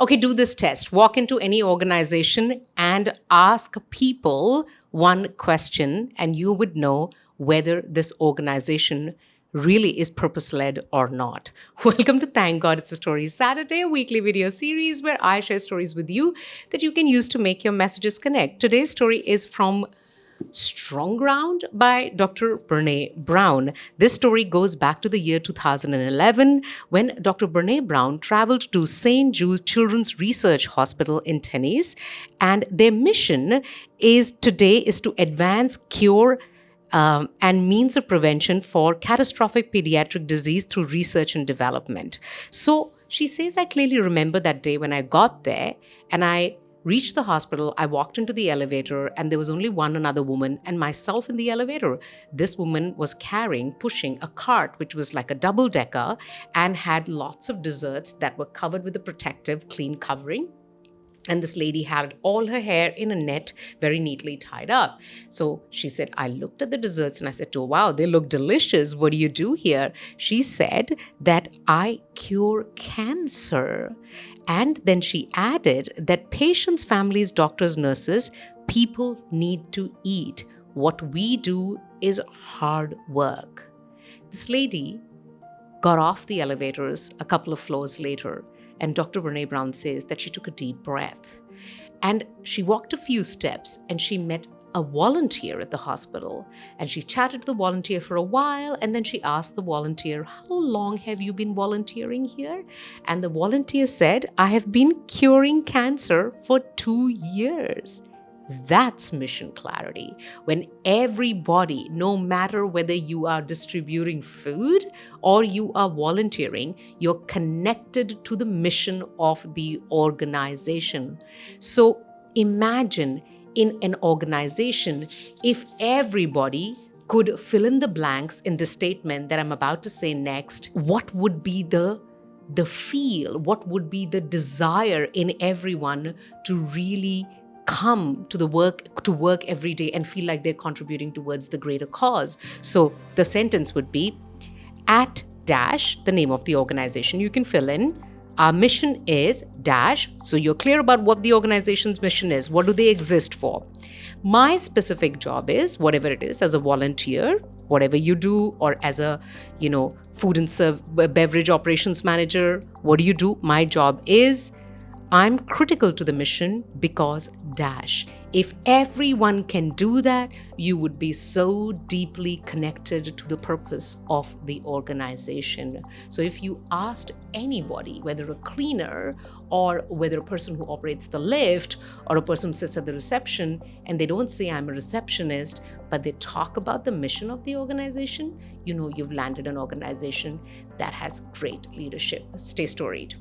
Okay, do this test. Walk into any organization and ask people one question, and you would know whether this organization really is purpose led or not. Welcome to Thank God It's a Story Saturday, a weekly video series where I share stories with you that you can use to make your messages connect. Today's story is from Strong Ground by Dr. Brene Brown. This story goes back to the year 2011 when Dr. Brene Brown traveled to St. Jude's Children's Research Hospital in Tennessee, and their mission is to advance cure and means of prevention for catastrophic pediatric disease through research and development. So she says, I clearly remember that day when I got there and I reached the hospital. I walked into the elevator and there was only one another woman and myself in the elevator. This woman was pushing a cart, which was like a double decker and had lots of desserts that were covered with a protective, clean covering. And this lady had all her hair in a net, very neatly tied up. So she said, I looked at the desserts and I said to her, wow, they look delicious. What do you do here? She said that I cure cancer. And then she added that patients, families, doctors, nurses, people need to eat. What we do is hard work. This lady got off the elevators a couple of floors later. And Dr. Brene Brown says that she took a deep breath and she walked a few steps and she met a volunteer at the hospital. And she chatted to the volunteer for a while. And then she asked the volunteer, how long have you been volunteering here? And the volunteer said, I have been curing cancer for 2 years. That's mission clarity. When everybody, no matter whether you are distributing food or you are volunteering, you're connected to the mission of the organization. So imagine in an organization, if everybody could fill in the blanks in the statement that I'm about to say next, what would be the feel, what would be the desire in everyone to really come to work every day and feel like they're contributing towards the greater cause. So the sentence would be at dash, the name of the organization you can fill in. Our mission is dash. So you're clear about what the organization's mission is. What do they exist for? My specific job is whatever it is, as a volunteer, whatever you do, or as a, food and beverage operations manager, what do you do? My job is I'm critical to the mission because dash. If everyone can do that, you would be so deeply connected to the purpose of the organization. So if you asked anybody, whether a cleaner or whether a person who operates the lift or a person who sits at the reception, and they don't say I'm a receptionist, but they talk about the mission of the organization, you've landed an organization that has great leadership. Stay storied.